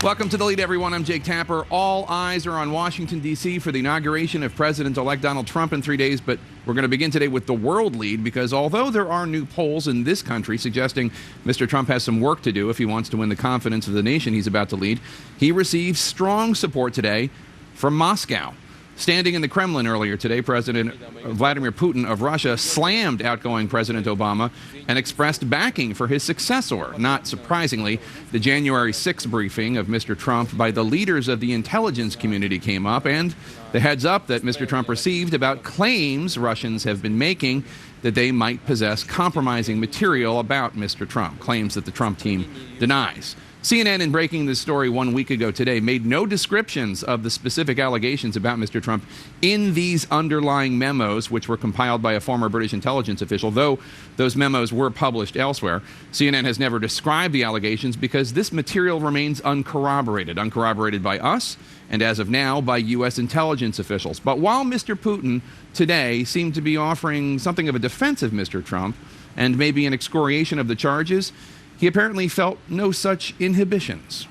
Welcome to The Lead, everyone. I'm Jake Tapper. All eyes are on Washington, D.C. for the inauguration of President-elect Donald Trump in 3 days, but we're going to begin today with the world lead because although there are new polls in this country suggesting Mr. Trump has some work to do if he wants to win the confidence of the nation he's about to lead, he received strong support today from Moscow. Standing in the Kremlin earlier today, President Vladimir Putin of Russia slammed outgoing President Obama and expressed backing for his successor. Not surprisingly, the January 6th briefing of Mr. Trump by the leaders of the intelligence community came up, and the heads up that Mr. Trump received about claims Russians have been making that they might possess compromising material about Mr. Trump, claims that the Trump team denies. CNN, in breaking this story 1 week ago today, made no descriptions of the specific allegations about Mr. Trump in these underlying memos, which were compiled by a former British intelligence official, though those memos were published elsewhere. CNN has never described the allegations because this material remains uncorroborated by us, and as of now, by U.S. intelligence officials. But while Mr. Putin today seemed to be offering something of a defense of Mr. Trump and maybe an excoriation of the charges, he apparently felt no such inhibitions.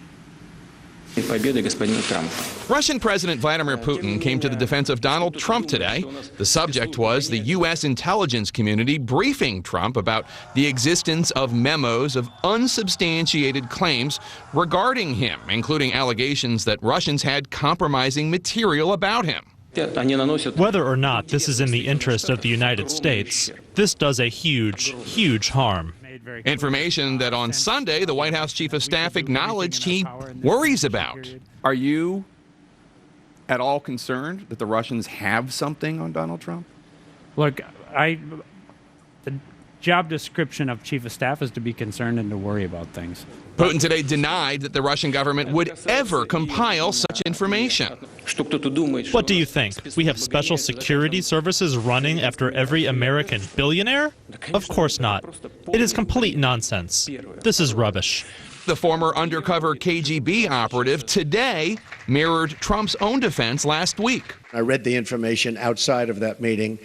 Russian President Vladimir Putin came to the defense of Donald Trump today. The subject was the U.S. intelligence community briefing Trump about the existence of memos of unsubstantiated claims regarding him, including allegations that Russians had compromising material about him. Whether or not this is in the interest of the United States, this does a huge, huge harm. Information that on Sunday, the White House Chief of Staff acknowledged he worries about. Are you at all concerned that the Russians have something on Donald Trump? Look, the job description of Chief of Staff is to be concerned and to worry about things. Putin today denied that the Russian government would ever compile such information. What do you think? We have special security services running after every American billionaire? Of course not. It is complete nonsense. This is rubbish. The former undercover KGB operative today mirrored Trump's own defense last week. I read the information outside of that meeting.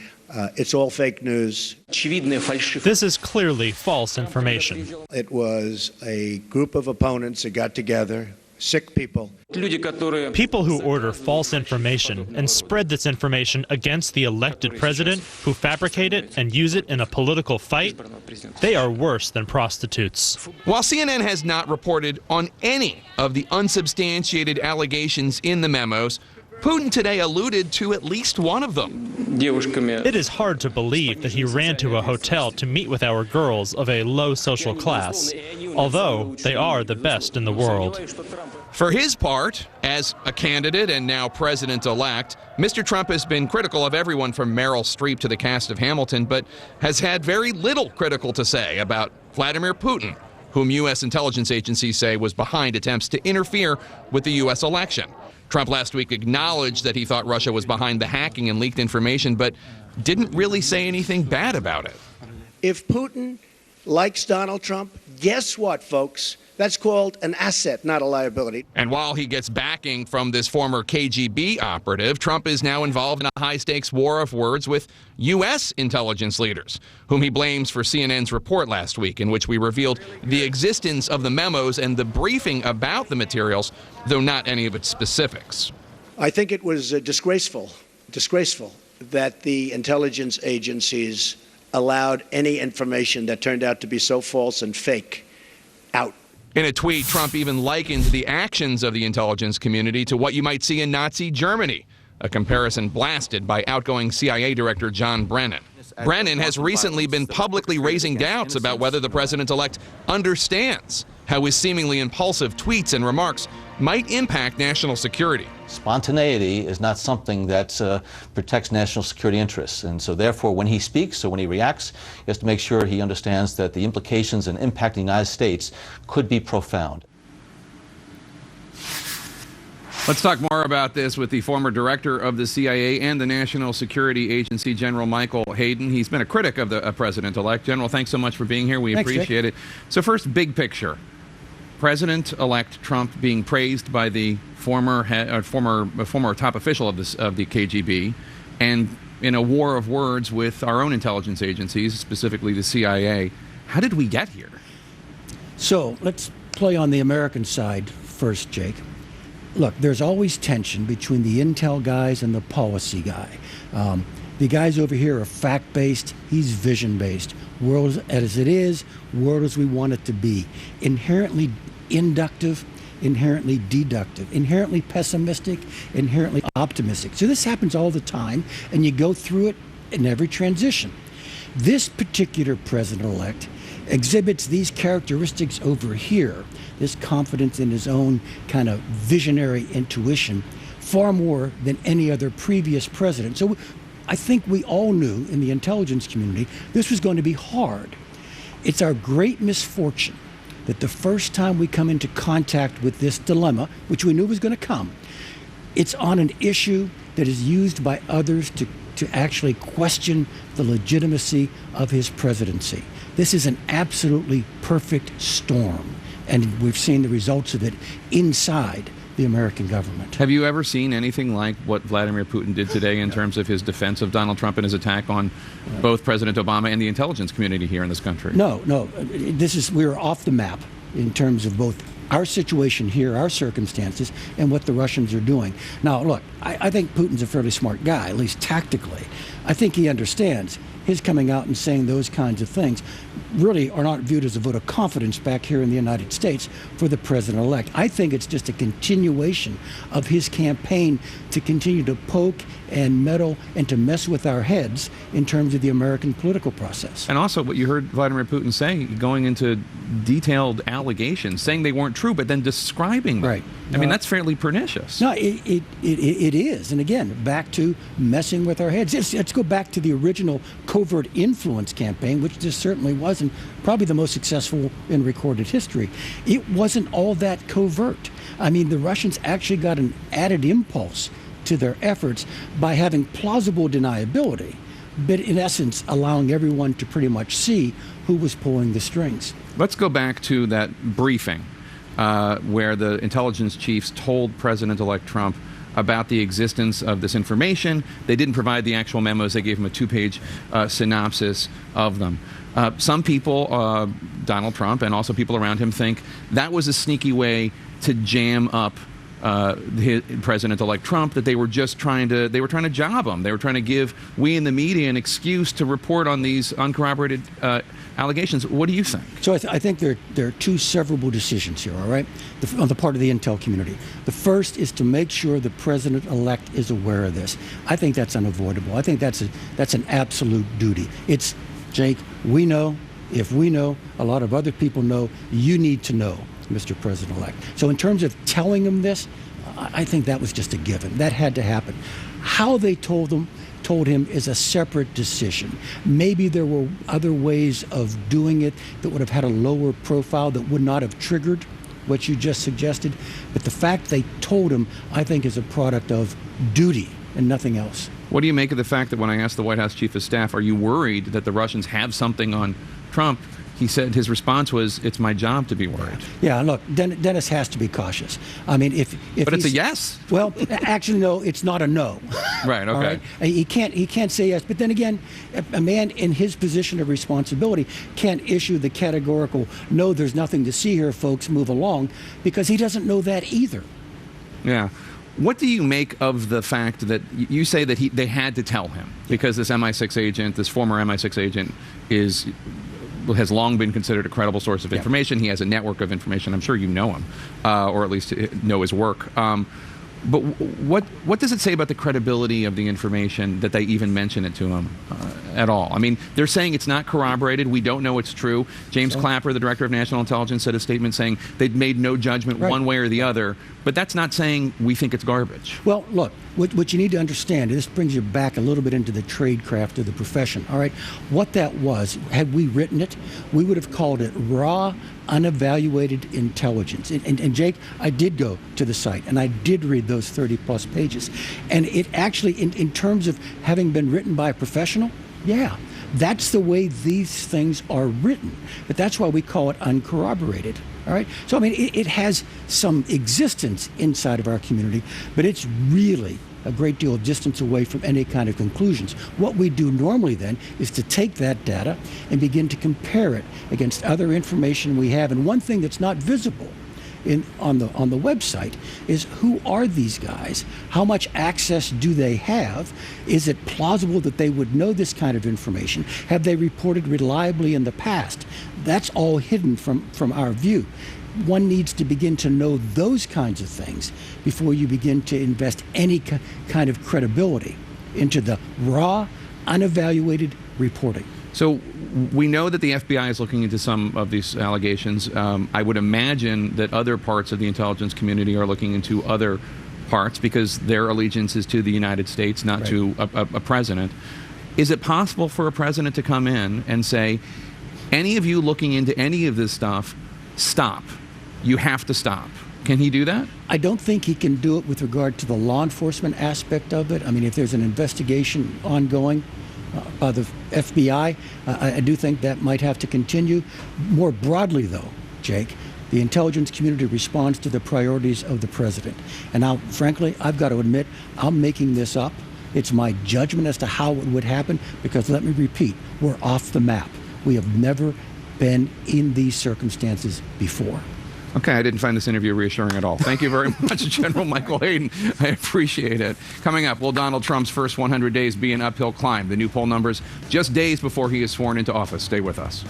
It's all fake news. This is clearly false information. It was a group of opponents that got together, sick people. People who order false information and spread this information against the elected president, who fabricate it and use it in a political fight, they are worse than prostitutes. While CNN has not reported on any of the unsubstantiated allegations in the memos, Putin today alluded to at least one of them. It is hard to believe that he ran to a hotel to meet with our girls of a low social class, although they are the best in the world. For his part, as a candidate and now president-elect, Mr. Trump has been critical of everyone from Meryl Streep to the cast of Hamilton, but has had very little critical to say about Vladimir Putin, whom U.S. intelligence agencies say was behind attempts to interfere with the U.S. election. Trump last week acknowledged that he thought Russia was behind the hacking and leaked information, but didn't really say anything bad about it. If Putin likes Donald Trump, guess what, folks? That's called an asset, not a liability. And while he gets backing from this former KGB operative, Trump is now involved in a high-stakes war of words with U.S. intelligence leaders, whom he blames for CNN's report last week, in which we revealed the existence of the memos and the briefing about the materials, though not any of its specifics. I think it was disgraceful that the intelligence agencies allowed any information that turned out to be so false and fake out. In a tweet, Trump even likened the actions of the intelligence community to what you might see in Nazi Germany, a comparison blasted by outgoing CIA Director John Brennan. Brennan has recently been publicly raising doubts about whether the president-elect understands how his seemingly impulsive tweets and remarks might impact national security. Spontaneity is not something that protects national security interests, and so therefore when he speaks or when he reacts, he has to make sure he understands that the implications and impact in the United States could be profound. Let's talk more about this with the former director of the CIA and the National Security Agency, General Michael Hayden. He's been a critic of the president-elect. General, thanks so much for being here. We appreciate it. So first, big picture. President-elect Trump being praised by the former top official of the KGB, and in a war of words with our own intelligence agencies, specifically the CIA. How did we get here? So let's play on the American side first, Jake. Look, there's always tension between the intel guys and the policy guy. The guys over here are fact-based, he's vision-based. World as it is, world as we want it to be. Inherently inductive, inherently deductive, inherently pessimistic, inherently optimistic. So this happens all the time, and you go through it in every transition. This particular president-elect exhibits these characteristics over here, this confidence in his own kind of visionary intuition, far more than any other previous president. So I think we all knew in the intelligence community this was going to be hard. It's our great misfortune that the first time we come into contact with this dilemma, which we knew was going to come, it's on an issue that is used by others to actually question the legitimacy of his presidency. This is an absolutely perfect storm, and we've seen the results of it inside the American government. Have you ever seen anything like what Vladimir Putin did today in terms of his defense of Donald Trump and his attack on both President Obama and the intelligence community here in this country? No. We're off the map in terms of both our situation here, our circumstances, and what the Russians are doing. Now, look, I think Putin's a fairly smart guy, at least tactically. I think he understands his coming out and saying those kinds of things really are not viewed as a vote of confidence back here in the United States for the president-elect. I think it's just a continuation of his campaign to continue to poke and meddle and to mess with our heads in terms of the American political process. And also what you heard Vladimir Putin say, going into detailed allegations, saying they weren't true, but then describing them. Right. I mean, that's fairly pernicious. No, it is. And again, back to messing with our heads. Let's go back to the original covert influence campaign, which this certainly wasn't probably the most successful in recorded history. It wasn't all that covert. I mean, the Russians actually got an added impulse to their efforts by having plausible deniability, but in essence allowing everyone to pretty much see who was pulling the strings. Let's go back to that briefing where the intelligence chiefs told President-elect Trump about the existence of this information. They didn't provide the actual memos. They gave him a 2-page synopsis of them. Some people, Donald Trump and also people around him, think that was a sneaky way to jam up President-elect Trump, that they were just trying to job him. They were trying to give we in the media an excuse to report on these uncorroborated allegations. What do you think? So I think there are two severable decisions here, all right, on the part of the intel community. The first is to make sure the president-elect is aware of this. I think that's unavoidable. I think that's an absolute duty. It's, Jake, we know, if we know, a lot of other people know, you need to know, Mr. President-elect. So in terms of telling him this, I think that was just a given. That had to happen. How they told him is a separate decision. Maybe there were other ways of doing it that would have had a lower profile, that would not have triggered what you just suggested. But the fact they told him, I think, is a product of duty and nothing else. What do you make of the fact that when I asked the White House Chief of Staff, are you worried that the Russians have something on Trump, he said his response was, "It's my job to be worried." Yeah, look, Dennis has to be cautious. I mean, if but it's a yes. Well, actually, no, it's not a no. Right. Okay. All right? He can't say yes. But then again, a man in his position of responsibility can't issue the categorical "No, there's nothing to see here, folks. Move along," because he doesn't know that either. Yeah. What do you make of the fact that you say that they had to tell him because this MI6 agent, this former MI6 agent, has long been considered a credible source of information. He has a network of information. I'm sure you know him, or at least know his work. But what does it say about the credibility of the information that they even mention it to him at all? I mean, they're saying it's not corroborated. We don't know it's true. James Clapper, the director of national intelligence, said a statement saying they'd made no judgment one way or the other. But that's not saying we think it's garbage. Well, look, what you need to understand, and this brings you back a little bit into the tradecraft of the profession, all right? What that was, had we written it, we would have called it raw, unevaluated intelligence. And Jake, I did go to the site, and I did read those 30-plus pages. And it actually, in terms of having been written by a professional, yeah, that's the way these things are written. But that's why we call it uncorroborated. All right? So, I mean, it has some existence inside of our community, but it's really a great deal of distance away from any kind of conclusions. What we do normally then is to take that data and begin to compare it against other information we have. And one thing that's not visible on the website is, who are these guys? How much access do they have? Is it plausible that they would know this kind of information? Have they reported reliably in the past? That's all hidden from our view. One needs to begin to know those kinds of things before you begin to invest any kind of credibility into the raw, unevaluated reporting. So we know that the FBI is looking into some of these allegations. I would imagine that other parts of the intelligence community are looking into other parts because their allegiance is to the United States, not to a president. Is it possible for a president to come in and say, any of you looking into any of this stuff, stop. You have to stop. Can he do that? I don't think he can do it with regard to the law enforcement aspect of it. I mean, if there's an investigation ongoing by the FBI, I do think that might have to continue. More broadly, though, Jake, the intelligence community responds to the priorities of the president. And now, frankly, I've got to admit, I'm making this up. It's my judgment as to how it would happen, because let me repeat, we're off the map. We have never been in these circumstances before. Okay, I didn't find this interview reassuring at all. Thank you very much, General Michael Hayden. I appreciate it. Coming up, will Donald Trump's first 100 days be an uphill climb? The new poll numbers just days before he is sworn into office. Stay with us.